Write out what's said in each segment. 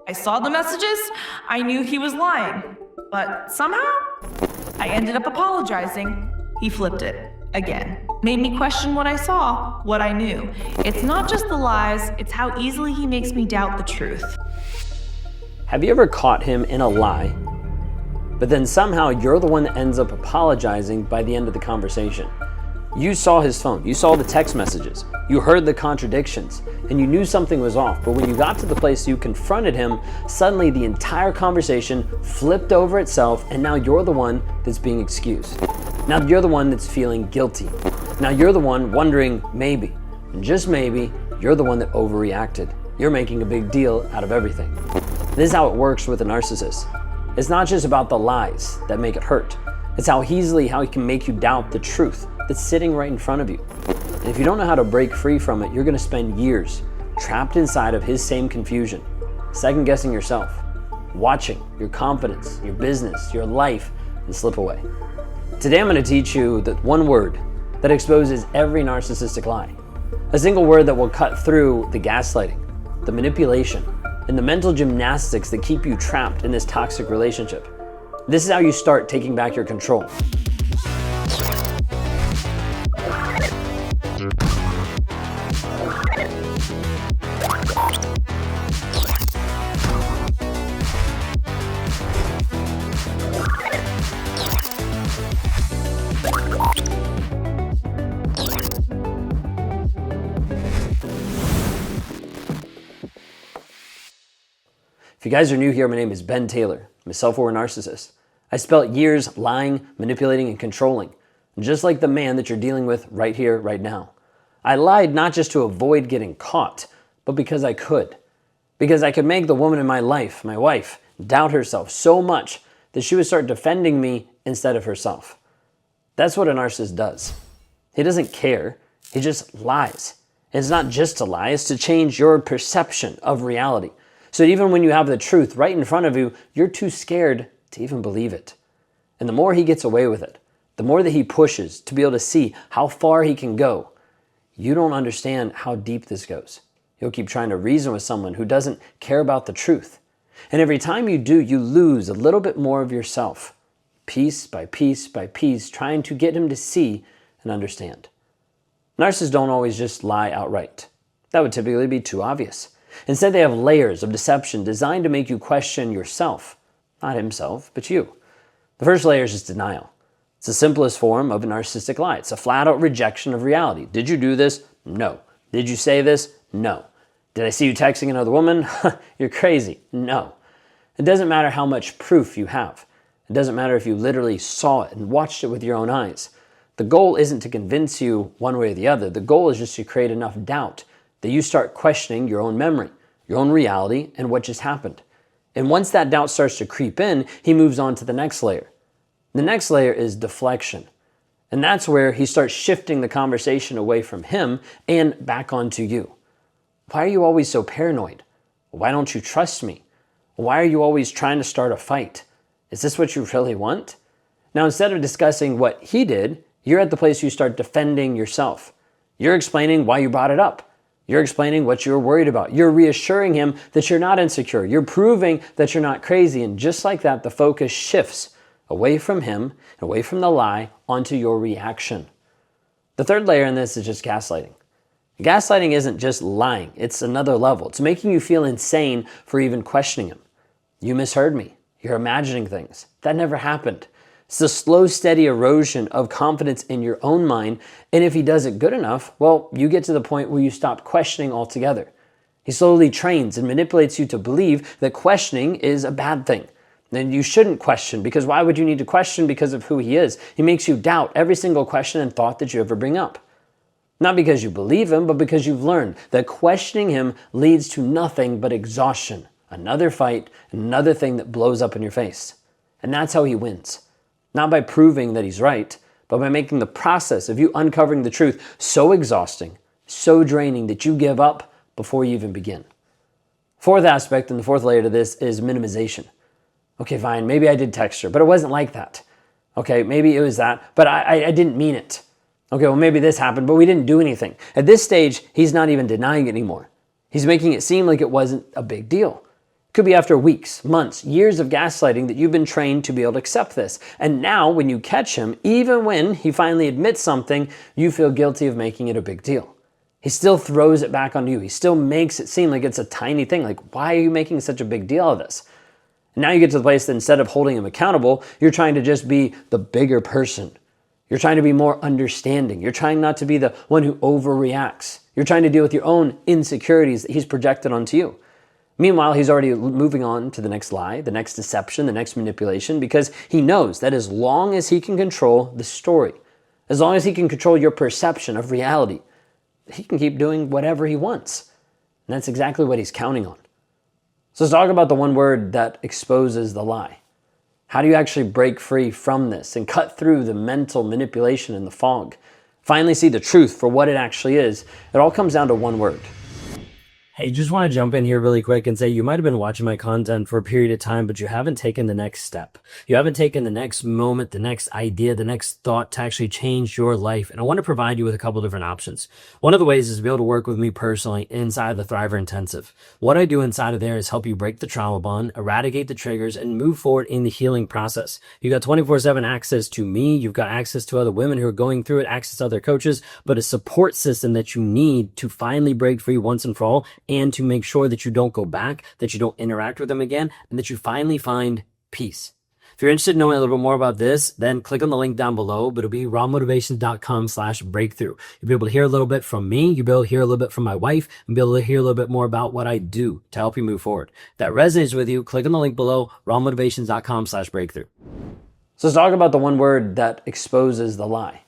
I saw the messages, I knew he was lying. But somehow, I ended up apologizing. He flipped it again. Made me question what I saw, what I knew. It's not just the lies, it's how easily he makes me doubt the truth. Have you ever caught him in a lie, but then somehow you're the one that ends up apologizing by the end of the conversation? You saw his phone, you saw the text messages, you heard the contradictions, and you knew something was off, but when you got to the place you confronted him, suddenly the entire conversation flipped over itself, and now you're the one that's being excused. Now you're the one that's feeling guilty. Now you're the one wondering, maybe, and just maybe, you're the one that overreacted. You're making a big deal out of everything. This is how it works with a narcissist. It's not just about the lies that make it hurt. It's how he can make you doubt the truth that's sitting right in front of you. And if you don't know how to break free from it, you're gonna spend years trapped inside of his same confusion, second guessing yourself, watching your confidence, your business, your life, and slip away. Today I'm gonna teach you that one word that exposes every narcissistic lie. A single word that will cut through the gaslighting, the manipulation, and the mental gymnastics that keep you trapped in this toxic relationship. This is how you start taking back your control. If you guys are new here, my name is Ben Taylor. I'm a self-aware narcissist. I spent years lying, manipulating, and controlling, just like the man that you're dealing with right here, right now. I lied not just to avoid getting caught, but because I could. Because I could make the woman in my life, my wife, doubt herself so much that she would start defending me instead of herself. That's what a narcissist does. He doesn't care, he just lies. And it's not just to lie, it's to change your perception of reality. So that even when you have the truth right in front of you, you're too scared to even believe it. And the more he gets away with it, the more that he pushes to be able to see how far he can go, you don't understand how deep this goes. You'll keep trying to reason with someone who doesn't care about the truth. And every time you do, you lose a little bit more of yourself, piece by piece by piece, trying to get him to see and understand. Narcissists don't always just lie outright. That would typically be too obvious. Instead, they have layers of deception designed to make you question yourself. Not himself, but you. The first layer is just denial. It's the simplest form of a narcissistic lie. It's a flat-out rejection of reality. Did you do this? No. Did you say this? No. Did I see you texting another woman? You're crazy. No. It doesn't matter how much proof you have. It doesn't matter if you literally saw it and watched it with your own eyes. The goal isn't to convince you one way or the other. The goal is just to create enough doubt that you start questioning your own memory, your own reality, and what just happened. And once that doubt starts to creep in, he moves on to the next layer. The next layer is deflection. And that's where he starts shifting the conversation away from him and back onto you. Why are you always so paranoid? Why don't you trust me? Why are you always trying to start a fight? Is this what you really want? Now, instead of discussing what he did, you're at the place you start defending yourself. You're explaining why you brought it up. You're explaining what you're worried about. You're reassuring him that you're not insecure. You're proving that you're not crazy. And just like that, the focus shifts away from him, away from the lie, onto your reaction. The third layer in this is just gaslighting. Gaslighting isn't just lying. It's another level. It's making you feel insane for even questioning him. You misheard me. You're imagining things. That never happened. It's the slow, steady erosion of confidence in your own mind. And if he does it good enough, well, you get to the point where you stop questioning altogether. He slowly trains and manipulates you to believe that questioning is a bad thing. Then you shouldn't question, because why would you need to question because of who he is? He makes you doubt every single question and thought that you ever bring up. Not because you believe him, but because you've learned that questioning him leads to nothing but exhaustion. Another fight, another thing that blows up in your face. And that's how he wins. Not by proving that he's right, but by making the process of you uncovering the truth so exhausting, so draining that you give up before you even begin. Fourth aspect and the fourth layer to this is minimization. Okay, fine, maybe I did text her, but it wasn't like that. Okay, maybe it was that, but I didn't mean it. Okay, well, maybe this happened, but we didn't do anything. At this stage, he's not even denying it anymore. He's making it seem like it wasn't a big deal. Could be after weeks, months, years of gaslighting that you've been trained to be able to accept this. And now when you catch him, even when he finally admits something, you feel guilty of making it a big deal. He still throws it back onto you. He still makes it seem like it's a tiny thing. Like, why are you making such a big deal of this? And now you get to the place that instead of holding him accountable, you're trying to just be the bigger person. You're trying to be more understanding. You're trying not to be the one who overreacts. You're trying to deal with your own insecurities that he's projected onto you. Meanwhile, he's already moving on to the next lie, the next deception, the next manipulation, because he knows that as long as he can control the story, as long as he can control your perception of reality, he can keep doing whatever he wants. And that's exactly what he's counting on. So let's talk about the one word that exposes the lie. How do you actually break free from this and cut through the mental manipulation and the fog? Finally see the truth for what it actually is. It all comes down to one word. Hey, just want to jump in here really quick and say you might have been watching my content for a period of time, but you haven't taken the next step. You haven't taken the next moment, the next idea, the next thought to actually change your life. And I want to provide you with a couple different options. One of the ways is to be able to work with me personally inside the Thriver Intensive. What I do inside of there is help you break the trauma bond, eradicate the triggers, and move forward in the healing process. You got 24/7 access to me. You've got access to other women who are going through it, access to other coaches, but a support system that you need to finally break free once and for all, and to make sure that you don't go back, that you don't interact with them again, and that you finally find peace. If you're interested in knowing a little bit more about this, then click on the link down below, but it'll be rawmotivation.com/breakthrough. You'll be able to hear a little bit from me, you'll be able to hear a little bit from my wife, and be able to hear a little bit more about what I do to help you move forward. If that resonates with you, click on the link below, rawmotivation.com/breakthrough. So let's talk about the one word that exposes the lie.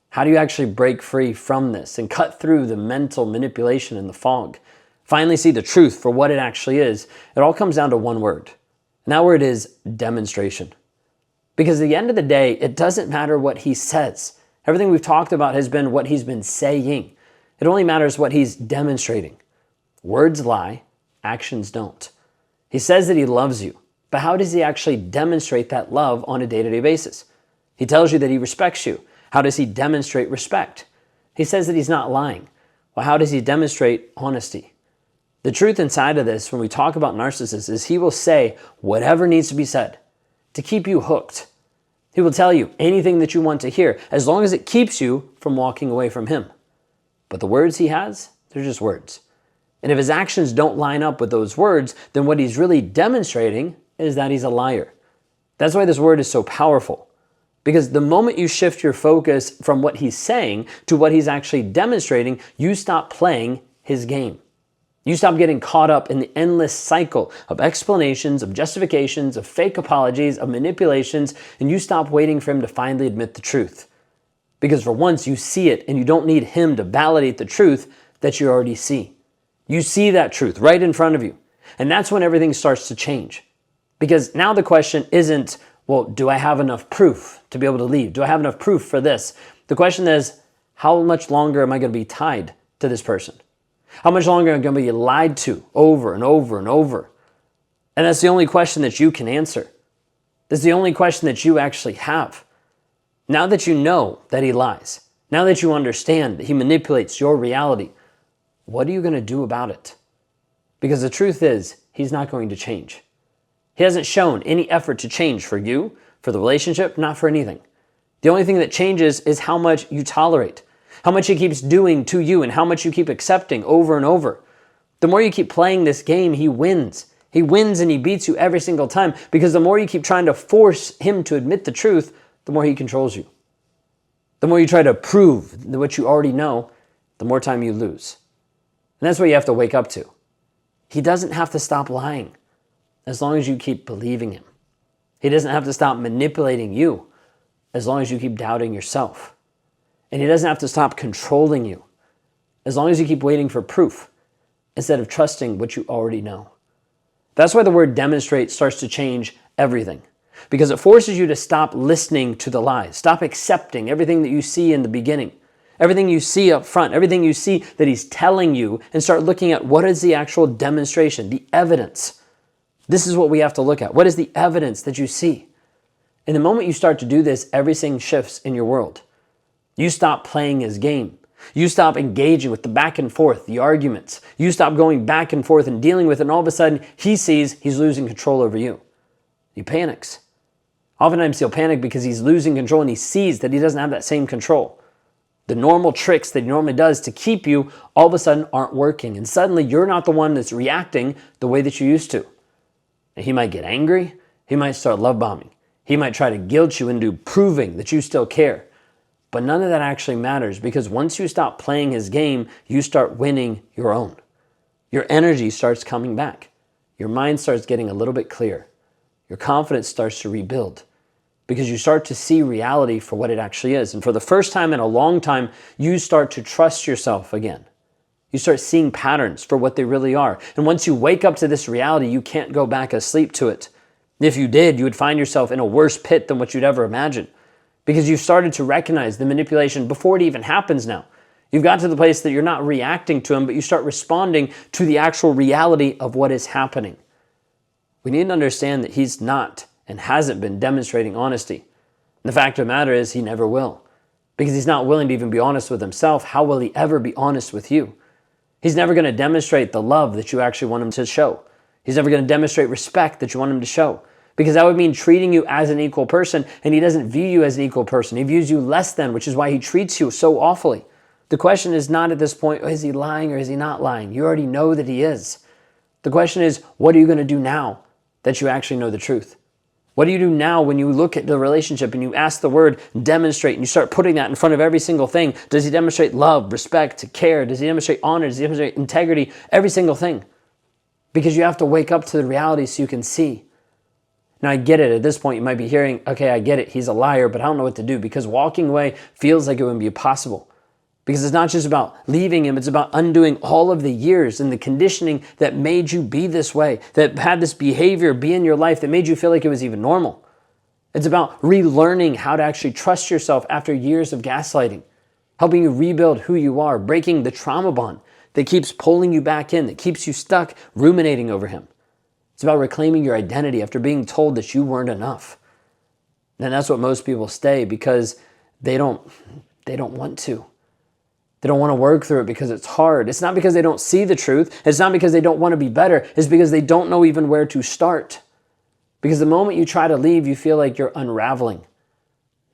How do you actually break free from this and cut through the mental manipulation and the fog? Finally see the truth for what it actually is. It all comes down to one word. And that word is demonstration. Because at the end of the day, it doesn't matter what he says. Everything we've talked about has been what he's been saying. It only matters what he's demonstrating. Words lie, actions don't. He says that he loves you, but how does he actually demonstrate that love on a day-to-day basis? He tells you that he respects you. How does he demonstrate respect? He says that he's not lying. Well, how does he demonstrate honesty? The truth inside of this, when we talk about narcissists, is he will say whatever needs to be said to keep you hooked. He will tell you anything that you want to hear, as long as it keeps you from walking away from him. But the words he has, they're just words. And if his actions don't line up with those words, then what he's really demonstrating is that he's a liar. That's why this word is so powerful. Because the moment you shift your focus from what he's saying to what he's actually demonstrating, you stop playing his game. You stop getting caught up in the endless cycle of explanations, of justifications, of fake apologies, of manipulations, and you stop waiting for him to finally admit the truth. Because for once you see it and you don't need him to validate the truth that you already see. You see that truth right in front of you. And that's when everything starts to change. Because now the question isn't, well, do I have enough proof to be able to leave? Do I have enough proof for this? The question is, how much longer am I going to be tied to this person? How much longer am I going to be lied to over and over and over? And that's the only question that you can answer. That's the only question that you actually have. Now that you know that he lies, now that you understand that he manipulates your reality, what are you going to do about it? Because the truth is, he's not going to change. He hasn't shown any effort to change for you, for the relationship, not for anything. The only thing that changes is how much you tolerate, how much he keeps doing to you, and how much you keep accepting over and over. The more you keep playing this game, he wins. He wins and he beats you every single time, because the more you keep trying to force him to admit the truth, the more he controls you. The more you try to prove what you already know, the more time you lose. And that's what you have to wake up to. He doesn't have to stop lying as long as you keep believing him. He doesn't have to stop manipulating you as long as you keep doubting yourself. And he doesn't have to stop controlling you as long as you keep waiting for proof instead of trusting what you already know. That's why the word demonstrate starts to change everything, because it forces you to stop listening to the lies, stop accepting everything that you see in the beginning, everything you see up front, everything you see that he's telling you, and start looking at what is the actual demonstration, the evidence. This is what we have to look at. What is the evidence that you see? And the moment you start to do this, everything shifts in your world. You stop playing his game. You stop engaging with the back and forth, the arguments. You stop going back and forth and dealing with it, and all of a sudden he sees he's losing control over you. He panics. Oftentimes he'll panic because he's losing control and he sees that he doesn't have that same control. The normal tricks that he normally does to keep you all of a sudden aren't working, and suddenly you're not the one that's reacting the way that you used to. And he might get angry. He might start love bombing. He might try to guilt you into proving that you still care. But none of that actually matters, because once you stop playing his game, you start winning your own. Your energy starts coming back. Your mind starts getting a little bit clearer. Your confidence starts to rebuild because you start to see reality for what it actually is. And for the first time in a long time, you start to trust yourself again. You start seeing patterns for what they really are. And once you wake up to this reality, you can't go back asleep to it. If you did, you would find yourself in a worse pit than what you'd ever imagined, because you've started to recognize the manipulation before it even happens now. You've got to the place that you're not reacting to him, but you start responding to the actual reality of what is happening. We need to understand that he's not and hasn't been demonstrating honesty. And the fact of the matter is he never will, because he's not willing to even be honest with himself. How will he ever be honest with you? He's never going to demonstrate the love that you actually want him to show. He's never going to demonstrate respect that you want him to show, because that would mean treating you as an equal person, and he doesn't view you as an equal person. He views you less than, which is why he treats you so awfully. The question is not at this point, is he lying or is he not lying? You already know that he is. The question is, what are you going to do now that you actually know the truth? What do you do now when you look at the relationship and you ask the word demonstrate and you start putting that in front of every single thing? Does he demonstrate love, respect, care? Does he demonstrate honor? Does he demonstrate integrity? Every single thing. Because you have to wake up to the reality so you can see. Now, I get it. At this point, you might be hearing, okay, I get it. He's a liar, but I don't know what to do, because walking away feels like it wouldn't be possible. Because it's not just about leaving him. It's about undoing all of the years and the conditioning that made you be this way, that had this behavior be in your life that made you feel like it was even normal. It's about relearning how to actually trust yourself after years of gaslighting, helping you rebuild who you are, breaking the trauma bond that keeps pulling you back in, that keeps you stuck ruminating over him. It's about reclaiming your identity after being told that you weren't enough. And that's what most people stay, because they don't want to. They don't want to work through it because it's hard. It's not because they don't see the truth. It's not because they don't want to be better. It's because they don't know even where to start. Because the moment you try to leave, you feel like you're unraveling.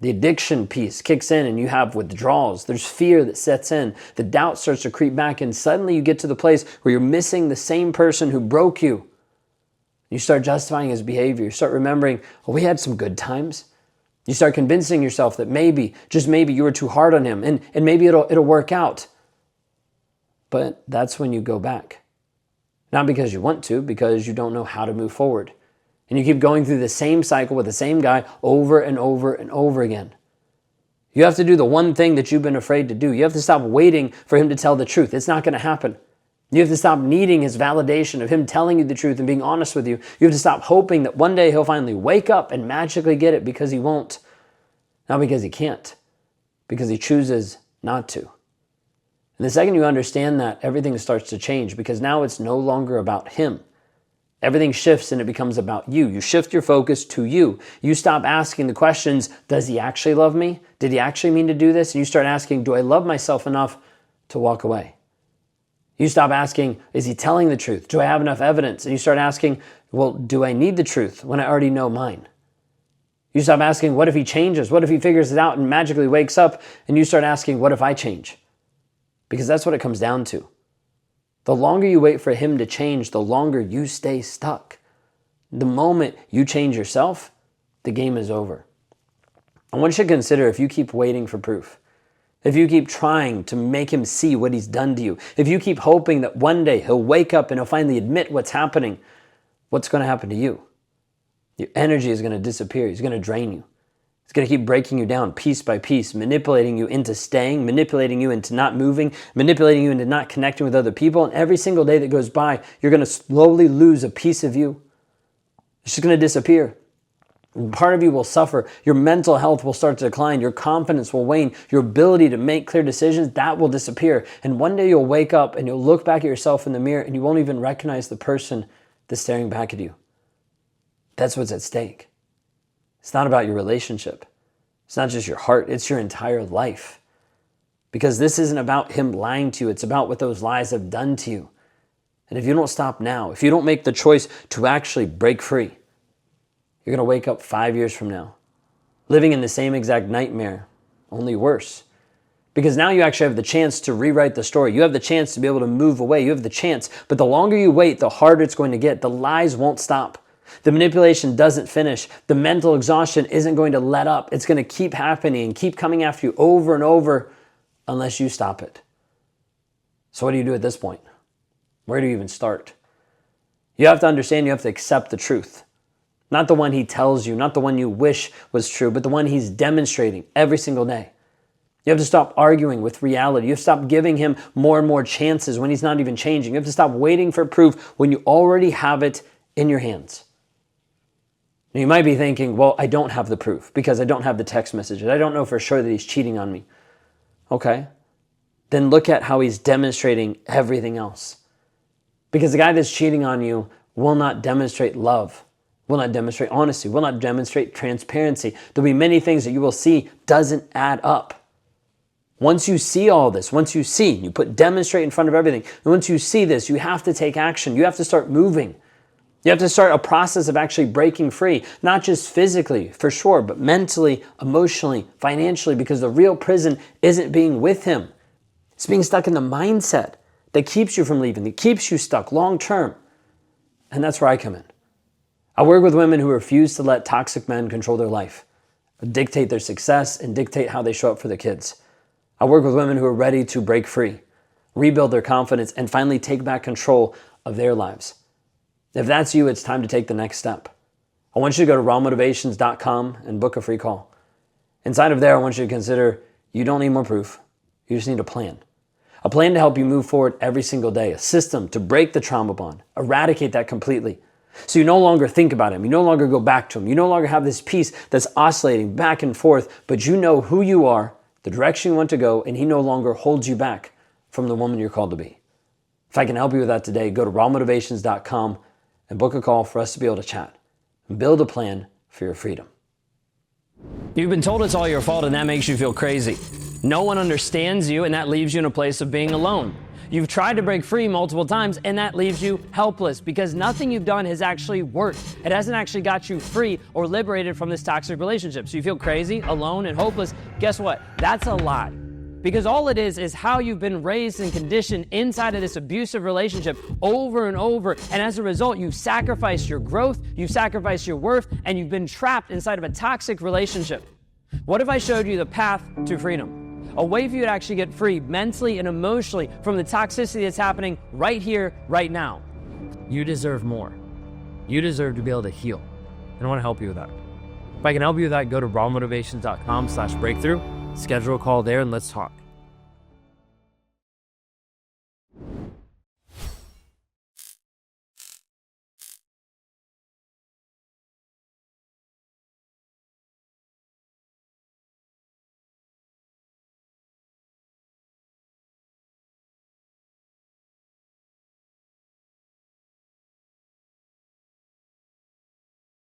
The addiction piece kicks in and you have withdrawals. There's fear that sets in. The doubt starts to creep back, and suddenly you get to the place where you're missing the same person who broke you. You start justifying his behavior. You start remembering, oh, we had some good times. You start convincing yourself that maybe, just maybe, you were too hard on him, and maybe it'll work out. But that's when you go back. Not because you want to, because you don't know how to move forward. And you keep going through the same cycle with the same guy over and over and over again. You have to do the one thing that you've been afraid to do. You have to stop waiting for him to tell the truth. It's not going to happen. You have to stop needing his validation of him telling you the truth and being honest with you. You have to stop hoping that one day he'll finally wake up and magically get it, because he won't. Not because he can't, because he chooses not to. And the second you understand that, everything starts to change, because now it's no longer about him. Everything shifts and it becomes about you. You shift your focus to you. You stop asking the questions, does he actually love me? Did he actually mean to do this? And you start asking, do I love myself enough to walk away? You stop asking, is he telling the truth? Do I have enough evidence? And you start asking, well, do I need the truth when I already know mine? You stop asking, what if he changes? What if he figures it out and magically wakes up? And you start asking, what if I change? Because that's what it comes down to. The longer you wait for him to change, the longer you stay stuck. The moment you change yourself, the game is over. I want you to consider, if you keep waiting for proof, if you keep trying to make him see what he's done to you, if you keep hoping that one day he'll wake up and he'll finally admit what's happening, what's going to happen to you? Your energy is going to disappear. He's going to drain you. He's going to keep breaking you down piece by piece, manipulating you into staying, manipulating you into not moving, manipulating you into not connecting with other people. And every single day that goes by, you're going to slowly lose a piece of you. It's just going to disappear. Part of you will suffer. Your mental health will start to decline. Your confidence will wane. Your ability to make clear decisions, that will disappear. And one day you'll wake up and you'll look back at yourself in the mirror and you won't even recognize the person that's staring back at you. That's what's at stake. It's not about your relationship. It's not just your heart. It's your entire life. Because this isn't about him lying to you. It's about what those lies have done to you. And if you don't stop now, if you don't make the choice to actually break free, you're going to wake up 5 years from now, living in the same exact nightmare, only worse. Because now you actually have the chance to rewrite the story. You have the chance to be able to move away. You have the chance. But the longer you wait, the harder it's going to get. The lies won't stop. The manipulation doesn't finish. The mental exhaustion isn't going to let up. It's going to keep happening and keep coming after you over and over unless you stop it. So what do you do at this point? Where do you even start? You have to understand, you have to accept the truth. Not the one he tells you, not the one you wish was true, but the one he's demonstrating every single day. You have to stop arguing with reality. You have to stop giving him more and more chances when he's not even changing. You have to stop waiting for proof when you already have it in your hands. Now, you might be thinking, well, I don't have the proof because I don't have the text messages. I don't know for sure that he's cheating on me. Okay, then look at how he's demonstrating everything else. Because the guy that's cheating on you will not demonstrate love, will not demonstrate honesty, will not demonstrate transparency. There'll be many things that you will see doesn't add up. Once you see all this, once you see, you put demonstrate in front of everything. And once you see this, you have to take action. You have to start moving. You have to start a process of actually breaking free, not just physically, for sure, but mentally, emotionally, financially, because the real prison isn't being with him. It's being stuck in the mindset that keeps you from leaving, that keeps you stuck long term. And that's where I come in. I work with women who refuse to let toxic men control their life, dictate their success, and dictate how they show up for their kids. I work with women who are ready to break free, rebuild their confidence, and finally take back control of their lives. If that's you, it's time to take the next step. I want you to go to rawmotivations.com and book a free call. Inside of there, I want you to consider you don't need more proof. You just need a plan. A plan to help you move forward every single day. A system to break the trauma bond, eradicate that completely. So you no longer think about him. You no longer go back to him. You no longer have this piece that's oscillating back and forth, but you know who you are, the direction you want to go, and he no longer holds you back from the woman you're called to be. If I can help you with that today, go to rawmotivations.com and book a call for us to be able to chat and build a plan for your freedom. You've been told it's all your fault and that makes you feel crazy. No one understands you and that leaves you in a place of being alone. You've tried to break free multiple times and that leaves you helpless because nothing you've done has actually worked. It hasn't actually got you free or liberated from this toxic relationship. So you feel crazy, alone, and hopeless. Guess what? That's a lie. Because all it is how you've been raised and conditioned inside of this abusive relationship over and over. And as a result, you've sacrificed your growth, you've sacrificed your worth, and you've been trapped inside of a toxic relationship. What if I showed you the path to freedom? A way for you to actually get free mentally and emotionally from the toxicity that's happening right here, right now. You deserve more. You deserve to be able to heal. And I want to help you with that. If I can help you with that, go to rawmotivations.com/breakthrough. Schedule a call there and let's talk.